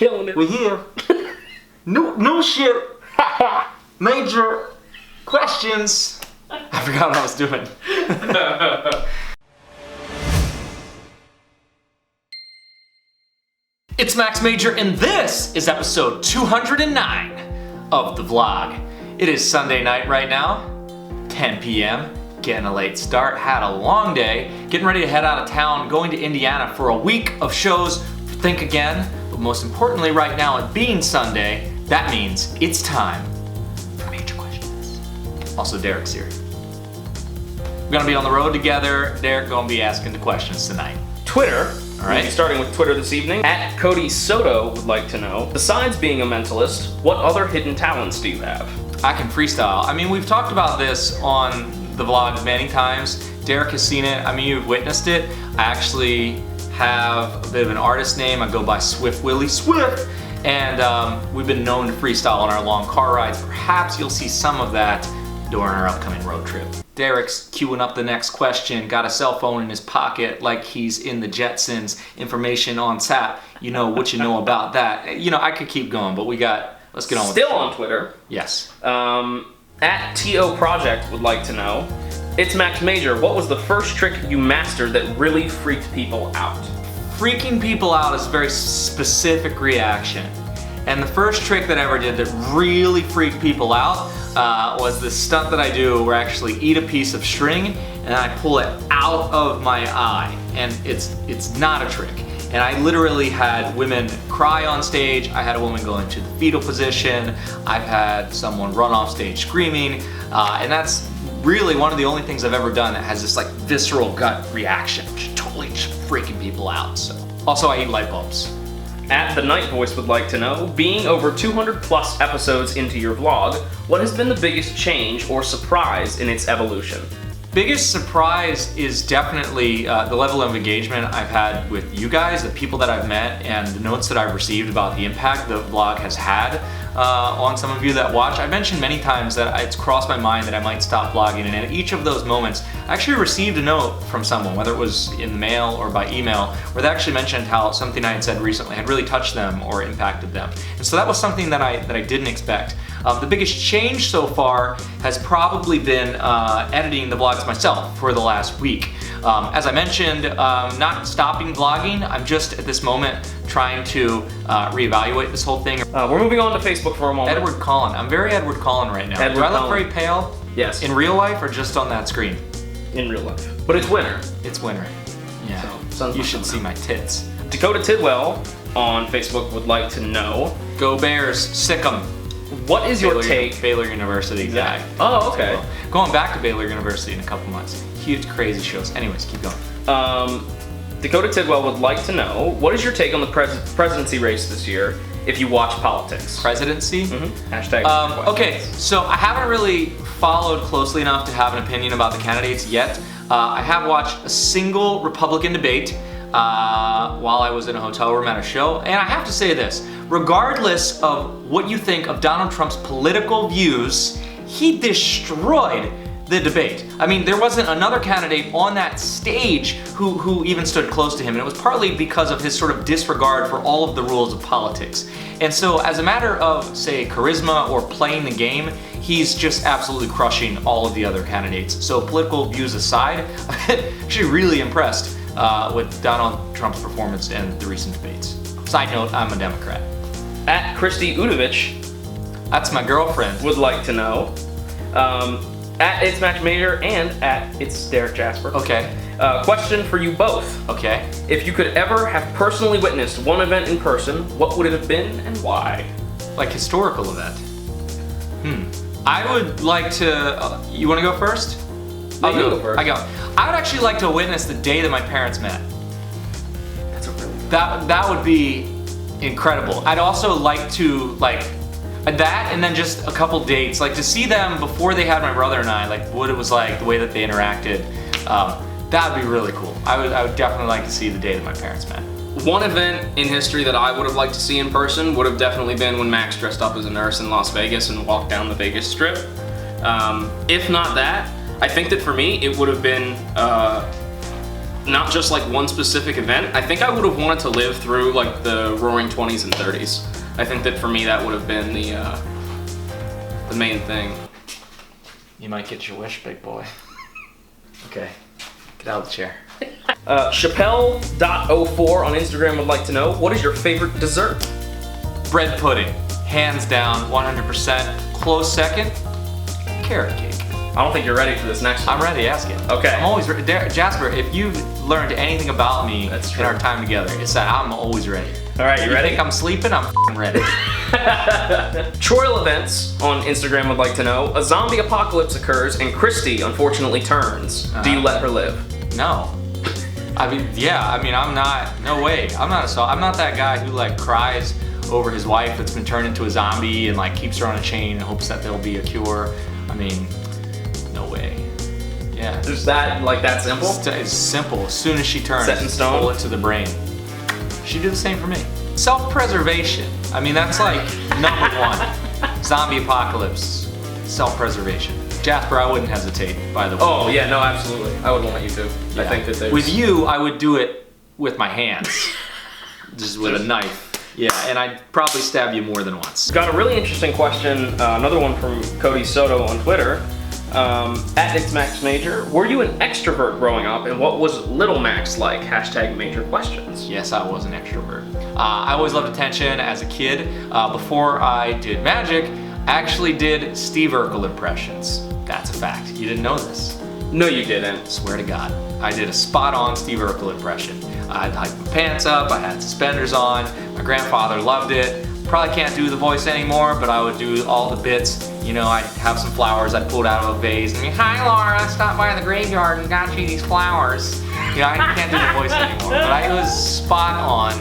Killing it. We here. New shit. Major questions. I forgot what I was doing. It's Max Major, and this is episode 209 of the vlog. It is Sunday night right now, 10 p.m. Getting a late start, had a long day, getting ready to head out of town, going to Indiana for a week of shows for Think Again. But most importantly right now, it being Sunday, that means it's time for Major Questions. Also, Derek's here. We're gonna be on the road together. Derek gonna be asking the questions tonight. Twitter. All right. We'll be starting with Twitter this evening. At Cody Soto would like to know, besides being a mentalist, what other hidden talents do you have? I can freestyle. I mean, we've talked about this on the vlog many times. Derek has seen it. I mean, you've witnessed it. I actually have a bit of an artist name. I go by Swift Willie Swift. And we've been known to freestyle on our long car rides. Perhaps you'll see some of that during our upcoming road trip. Derek's queuing up the next question, got a cell phone in his pocket like he's in the Jetsons. Information on tap. You know what you know about that. You know, I could keep going, but let's get on with it. Still on Twitter. Yes. At TO Project would like to know, it's Max Major, what was the first trick you mastered that really freaked people out? Freaking people out is a very specific reaction. And the first trick that I ever did that really freaked people out was this stunt that I do where I actually eat a piece of string and I pull it out of my eye. And it's not a trick. And I literally had women cry on stage. I had a woman go into the fetal position. I've had someone run off stage screaming. And that's really one of the only things I've ever done that has this like visceral gut reaction, which totally just freaking people out. So, also I eat light bulbs. At The Night Voice would like to know, being over 200 plus episodes into your vlog, what has been the biggest change or surprise in its evolution? Biggest surprise is definitely the level of engagement I've had with you guys, the people that I've met, and the notes that I've received about the impact the vlog has had on some of you that watch. I mentioned many times that it's crossed my mind that I might stop vlogging, and at each of those moments, I actually received a note from someone, whether it was in the mail or by email, where they actually mentioned how something I had said recently had really touched them or impacted them. And so that was something that I didn't expect. The biggest change so far has probably been editing the vlogs myself for the last week. As I mentioned, not stopping vlogging. I'm just at this moment trying to reevaluate this whole thing. We're moving on to Facebook for a moment. Edward Cullen. I'm very Edward Cullen right now. Edward Do I look Cullen. very pale? Yes. In real life or just on that screen? In real life. But it's winter. It's winter. Yeah. So, sun's you not should coming see out. my tits. Dakota Tidwell on Facebook would like to know, Go Bears. Sick 'em. what is your take? Baylor University guy. Oh, okay. Going back to Baylor University in a couple months. Huge, crazy shows. Anyways, keep going. Dakota Tidwell would like to know, what is your take on the presidency race this year if you watch politics? Presidency? Hashtag. Okay, so I haven't really followed closely enough to have an opinion about the candidates yet. I have watched a single Republican debate while I was in a hotel room at a show, and I have to say this, regardless of what you think of Donald Trump's political views, he destroyed the debate. I mean, there wasn't another candidate on that stage who even stood close to him, and it was partly because of his sort of disregard for all of the rules of politics. And so as a matter of, say, charisma or playing the game, he's just absolutely crushing all of the other candidates. So political views aside, I'm actually really impressed with Donald Trump's performance in the recent debates. Side note, I'm a Democrat. At Christy Udovich That's my girlfriend. would like to know, at It's Max Major and at It's Derek Jasper. Okay, Question for you both. okay. If you could ever have personally witnessed one event in person, what would it have been and why? Like historical event. I would like to, you wanna go first? No, you go first. I would actually like to witness the day that my parents met. That's a really good. That would be incredible. I'd also like to that, and then just a couple dates, like to see them before they had my brother and I, like what it was like, the way that they interacted. That would be really cool. I would definitely like to see the day that my parents met. One event in history that I would have liked to see in person would have definitely been when Max dressed up as a nurse in Las Vegas and walked down the Vegas Strip. If not that, I think that for me it would have been not just like one specific event, I think I would have wanted to live through like the Roaring 20s and 30s. I think that for me that would have been the main thing. You might get your wish, big boy. Okay, get out of the chair. Chappelle.04 on Instagram would like to know, what is your favorite dessert? Bread pudding, hands down, 100%. Close second, carrot cake. I don't think you're ready for this next one. I'm ready, ask it. Okay. I'm always ready. Jasper, if you've learned anything about me That's in true. our time together, it's that I'm always ready. All right, you You ready? think I'm sleeping? I'm f***ing ready. Troil Events on Instagram would like to know, a zombie apocalypse occurs and Christy unfortunately turns. Do you let her live? No. I mean, yeah, I'm not, no way. I'm not that guy who like cries over his wife that's been turned into a zombie and like keeps her on a chain and hopes that there'll be a cure. I mean, no way. Yeah. Is that like that simple? It's simple. As soon as she turns, Set in stone? bullet to the brain. She did the same for me. Self-preservation. I mean, that's like number one. Zombie apocalypse. Self-preservation. Jasper, I wouldn't hesitate, by the way. Oh yeah, no, absolutely. I would want you to. I think that there's... With you, I would do it with my hands. Just with a knife. Yeah, and I'd probably stab you more than once. Got a really interesting question, another one from Cody Soto on Twitter. At It's Max Major, were you an extrovert growing up, and what was Little Max like? Hashtag major questions. Yes, I was an extrovert. I always loved attention as a kid. Before I did magic, I actually did Steve Urkel impressions. That's a fact. You didn't know this. No, you didn't. Swear to God. I did a spot-on Steve Urkel impression. I'd hike my pants up, I had suspenders on, my grandfather loved it. Probably can't do the voice anymore, but I would do all the bits. You know, I'd have some flowers I'd pulled out of a vase and be, hi Laura, I stopped by the graveyard and got you these flowers. You know, I can't do the voice anymore, but it was spot on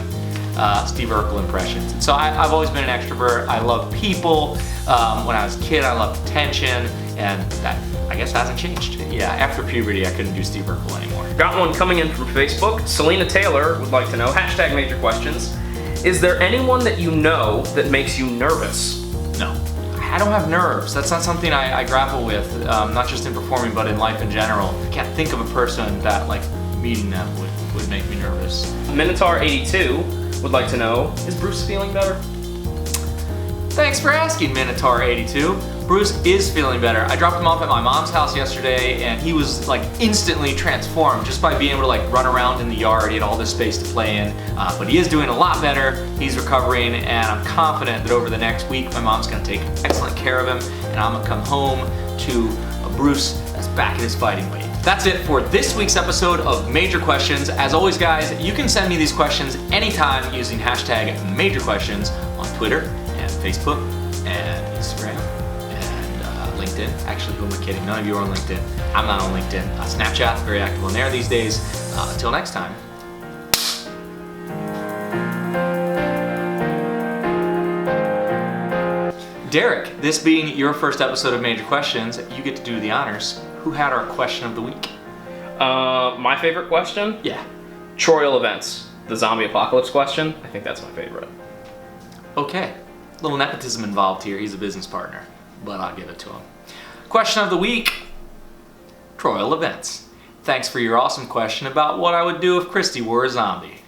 Steve Urkel impressions. So I've always been an extrovert. I love people. When I was a kid, I loved attention, and that, I guess, hasn't changed. Yeah, after puberty, I couldn't do Steve Urkel anymore. Got one coming in from Facebook. Selena Taylor would like to know, hashtag major questions. Is there anyone that you know that makes you nervous? No. I don't have nerves. That's not something I grapple with, not just in performing, but in life in general. I can't think of a person that, like, meeting them would make me nervous. Minotaur82 would like to know, is Bruce feeling better? Thanks for asking, Minotaur82. Bruce is feeling better. I dropped him off at my mom's house yesterday, and he was like instantly transformed just by being able to like run around in the yard. He had all this space to play in, but he is doing a lot better. He's recovering, and I'm confident that over the next week, my mom's gonna take excellent care of him, and I'm gonna come home to a Bruce that's back at his fighting weight. That's it for this week's episode of Major Questions. As always, guys, you can send me these questions anytime using hashtag Major Questions on Twitter and Facebook and Instagram. LinkedIn. Actually, who am I kidding? None of you are on LinkedIn. I'm not on LinkedIn. Snapchat, very active on there these days. Until next time. Derek, this being your first episode of Major Questions, you get to do the honors. Who had our question of the week? My favorite question? Yeah. Troil Events. The zombie apocalypse question. I think that's my favorite. Okay. A little nepotism involved here. He's a business partner, but I'll give it to him. Question of the week, Troil Events. Thanks for your awesome question about what I would do if Christy were a zombie.